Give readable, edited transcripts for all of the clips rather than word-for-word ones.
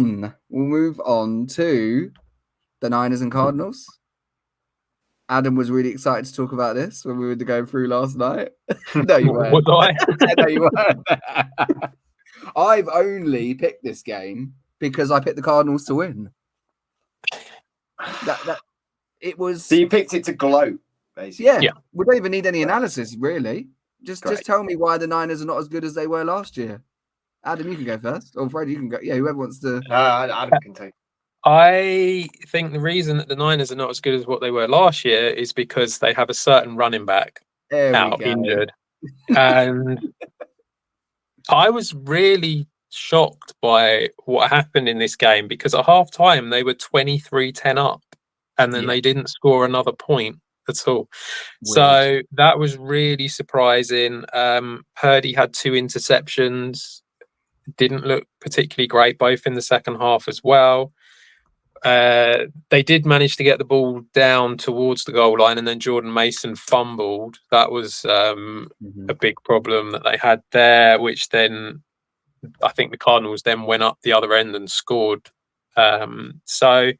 We'll move on to the Niners and Cardinals. Adam was really excited to talk about this when we were going through last night. No, you weren't. Was I? No, you weren't. I've only picked this game because I picked the Cardinals to win. It was. So you picked it to gloat, basically. Yeah. We don't even need any analysis, really. Just tell me why the Niners are not as good as they were last year. Adam, you can go first. Or Fred, you can go. Yeah, whoever wants to. Adam can take. I think the reason that the Niners are not as good as what they were last year is because they have a certain running back out injured. And I was really shocked by what happened in this game because at halftime they were 23-10 up and then they didn't score another point at all. Weird. So that was really surprising. Purdy had 2 interceptions, didn't look particularly great, both in the second half as well. They did manage to get the ball down towards the goal line and then Jordan Mason fumbled. That was a big problem that they had there, which then I think the Cardinals then went up the other end and scored. So,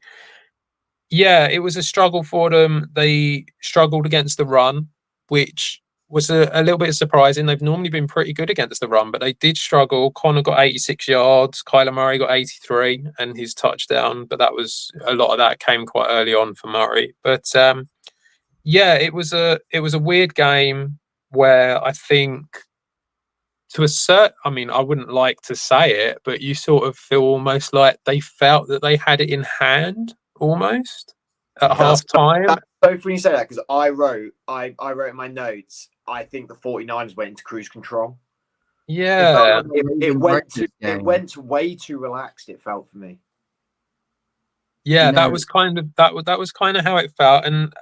yeah, it was a struggle for them. They struggled against the run, which was a little bit surprising. They've normally been pretty good against the run, but they did struggle. Connor got 86 yards. Kyler Murray got 83 and his touchdown, but that was a lot of that came quite early on for Murray. But it was a weird game where I think to a certain, I mean, I wouldn't like to say it, but you sort of feel almost like they felt that they had it in hand almost at half time. So when you say that, because I wrote in my notes, I think the 49ers went into cruise control. Yeah. It went way too relaxed, it felt for me. Yeah, that was kind of how it felt. And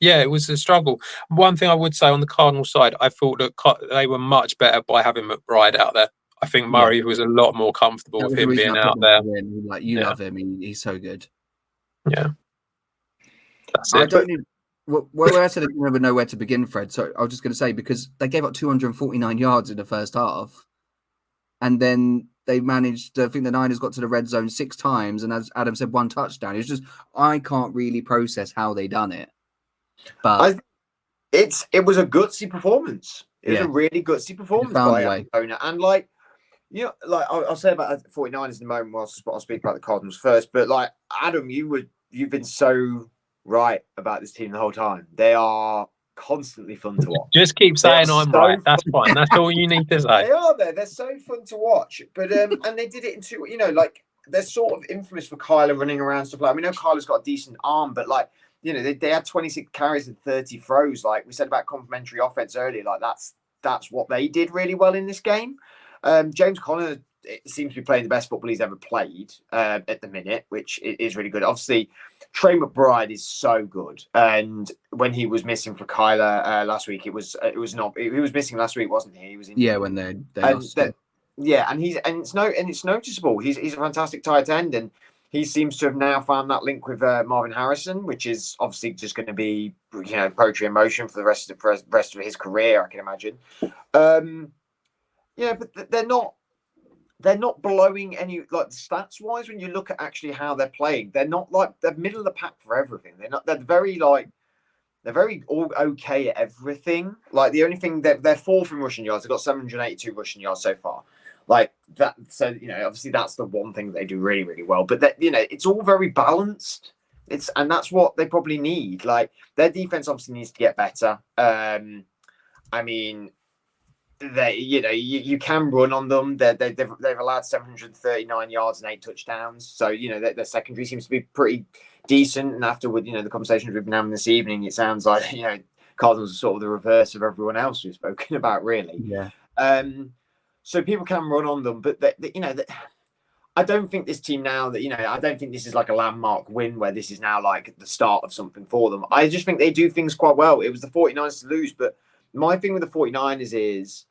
it was a struggle. One thing I would say on the Cardinal side, I thought that they were much better by having McBride out there. I think Murray was a lot more comfortable with him being out there. Like, you love him. He's so good. Yeah. That's I it. don't need. Well, I said I didn't even know where to begin, Fred. So I was just going to say, because they gave up 249 yards in the first half, and then they managed. I think the Niners got to the red zone 6 times, and as Adam said, 1 touchdown. It's just I can't really process how they done it. But it was a gutsy performance. It was a really gutsy performance by Arizona, and like. I'll say about the 49ers in a moment. I'll speak about the Cardinals first. But like Adam, you've been so right about this team the whole time. They are constantly fun to watch. Just keep saying I'm right. That's fine. That's all you need to say. They are there. They're so fun to watch. But and they did it in 2. Like they're sort of infamous for Kyler running around stuff like. I mean, Kyler's got a decent arm, but like they had 26 carries and 30 throws. Like we said about complementary offense earlier. Like that's what they did really well in this game. James Conner seems to be playing the best football he's ever played at the minute, which is really good. Obviously, Trey McBride is so good, and when he was missing for Kyler last week, it was not. He was missing last week, wasn't he? He was in, when they lost. And it's noticeable. He's a fantastic tight end, and he seems to have now found that link with Marvin Harrison, which is obviously just going to be poetry in motion for the rest of his career, I can imagine. But they're not blowing any like stats wise. When you look at actually how they're playing, they're not like they're middle of the pack for everything. They're very all okay at everything. Like the only thing they're 4th in rushing yards. They've got 782 rushing yards so far. Like that. So obviously that's the one thing that they do really, really well. But that it's all very balanced. And that's what they probably need. Like their defense obviously needs to get better. I mean. You can run on them. They've allowed 739 yards and 8 touchdowns. So their secondary seems to be pretty decent. And after the conversations we've been having this evening, it sounds like Cardinals are sort of the reverse of everyone else we've spoken about, really. Yeah. So people can run on them, but I don't think this team now I don't think this is like a landmark win where this is now like the start of something for them. I just think they do things quite well. It was the 49ers to lose, but my thing with the 49ers is.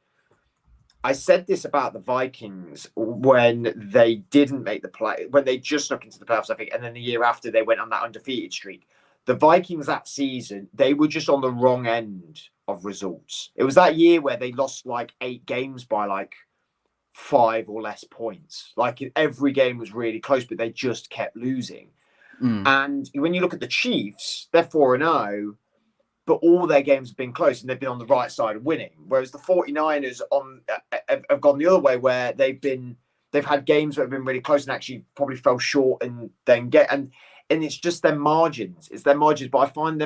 I said this about the Vikings when they didn't make the play, when they just snuck into the playoffs, I think, and then the year after they went on that undefeated streak. The Vikings that season, they were just on the wrong end of results. It was that year where they lost like 8 games by like 5 or less points. Like every game was really close, but they just kept losing. And when you look at the Chiefs, they're 4-0, but all their games have been close and they've been on the right side of winning. Whereas the 49ers have gone the other way, where they've had games that have been really close and actually probably fell short and then and it's just their margins. It's their margins, but I find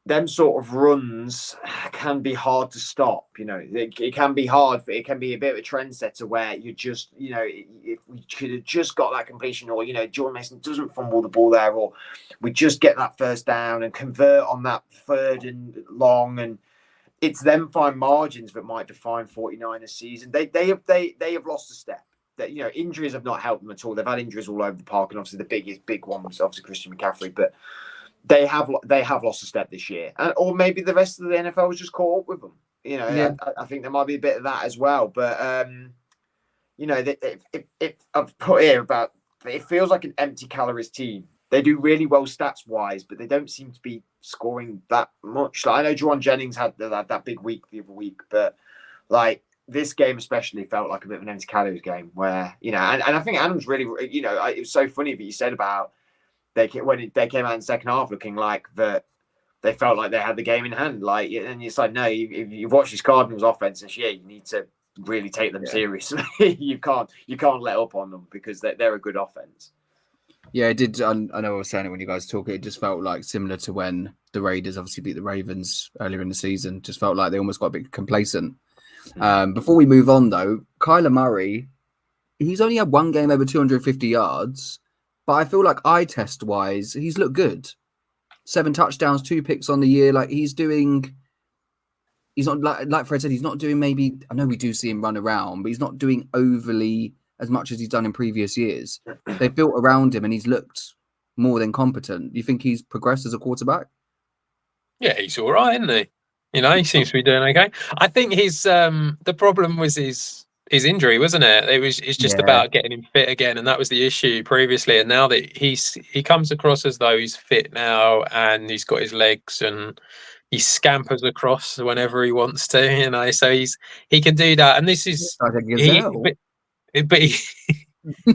them sort of runs can be hard to stop. It can be hard. It can be a bit of a trendsetter where you just, if we could have just got that completion, or, Jordan Mason doesn't fumble the ball there, or we just get that first down and convert on that 3rd and long. And it's them fine margins that might define 49ers season. They have lost a step. That, injuries have not helped them at all. They've had injuries all over the park, and obviously the big one was obviously Christian McCaffrey, but they have lost a step this year, or maybe the rest of the NFL was just caught up with them. I think there might be a bit of that as well. But I've put here about it feels like an empty calories team. They do really well stats wise, but they don't seem to be scoring that much. Like, I know Juwan Jennings had that big week the other week, but like this game especially felt like a bit of an empty calories game where and I think Adams really it was so funny that you said about. When they came out in the second half looking like that they felt like they had the game in hand. Like, and it's like, no, if you've watched this Cardinals offense this year, you need to really take them seriously. You can't let up on them because they're a good offense. Yeah, it did. I know I was saying it when you guys talk. It just felt like similar to when the Raiders obviously beat the Ravens earlier in the season. Just felt like they almost got a bit complacent. Before we move on, though, Kyler Murray, he's only had one game over 250 yards. But I feel like eye test wise, he's looked good. 7 touchdowns, 2 picks on the year. Like he's not like Fred said, he's not doing maybe, I know we do see him run around, but he's not doing overly as much as he's done in previous years. They've built around him and he's looked more than competent. Do you think he's progressed as a quarterback? Yeah, he's all right, isn't he? He seems to be doing okay. I think the problem was his injury, wasn't it? It's just about getting him fit again, and that was the issue previously. And now that he comes across as though he's fit now, and he's got his legs, and he scampers across whenever he wants to. So he can do that. And this is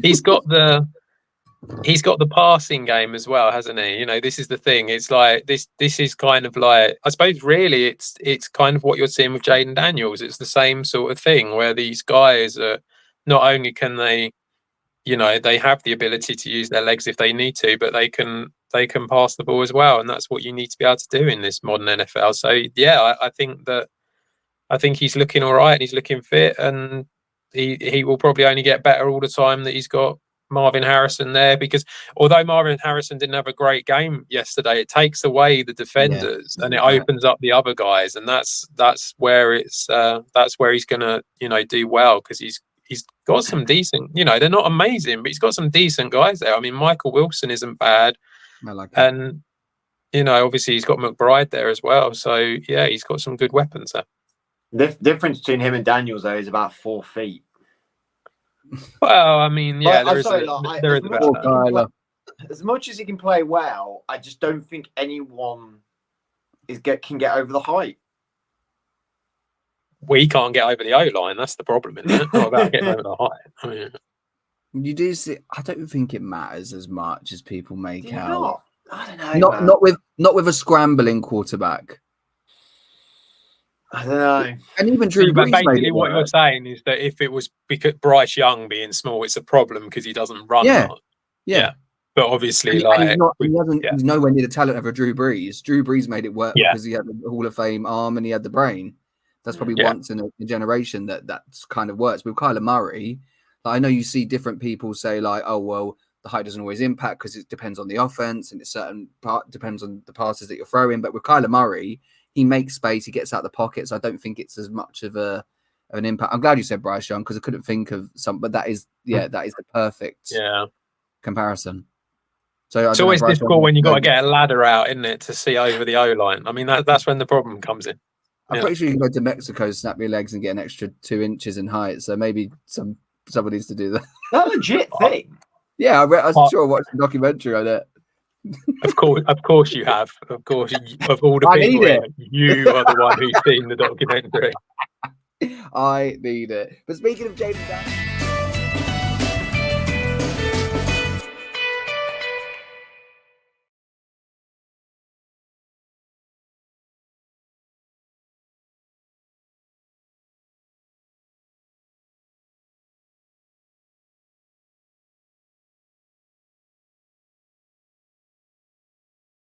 he's got the. He's got the passing game as well, hasn't he? This is the thing. It's like this is kind of like, I suppose really it's kind of what you're seeing with Jaden Daniels. It's the same sort of thing where these guys are not only can they, they have the ability to use their legs if they need to, but they can pass the ball as well. And that's what you need to be able to do in this modern NFL. So yeah, I think he's looking all right and he's looking fit, and he will probably only get better all the time that he's got Marvin Harrison there, because although Marvin Harrison didn't have a great game yesterday, it takes away the defenders and it opens up the other guys, and that's where he's gonna do well, because he's got some decent, they're not amazing, but he's got some decent guys there. I mean, Michael Wilson isn't bad, I like and obviously he's got McBride there as well, so yeah, he's got some good weapons there. The difference between him and Daniels though is about 4 feet. Well, I mean, yeah, as much as he can play well, I just don't think anyone can get over the height. We can't get over the O-line. That's the problem, isn't it? Not about getting over the height. I mean, you do see. I don't think it matters as much as people make out. Not? I don't know. Not with a scrambling quarterback. I don't know. And even Drew Brees basically what you're saying is that if it was because Bryce Young being small, it's a problem because he doesn't run. Yeah. But obviously, he's nowhere near the talent of a Drew Brees. Drew Brees made it work because he had the Hall of Fame arm and he had the brain. That's probably once in a generation that's kind of works. With Kyler Murray, I know you see different people say like, oh, well, the height doesn't always impact because it depends on the offense and depends on the passes that you're throwing. But with Kyler Murray, he makes space, he gets out of the pocket, so I don't think it's as much of an impact. I'm glad you said Bryce Young because I couldn't think of some, but that is the perfect comparison. So it's always difficult when you got to get a ladder out, isn't it, to see over the O-line? I mean, that's when the problem comes in. I'm pretty sure you can go to Mexico, snap your legs, and get an extra 2 inches in height. So maybe somebody needs to do that. That's a legit thing. Yeah, I was sure I watched a documentary on it. Of course you have. Of course, of all the people here, you are the one who's seen the documentary. I need it. But speaking of Jaden Daniels.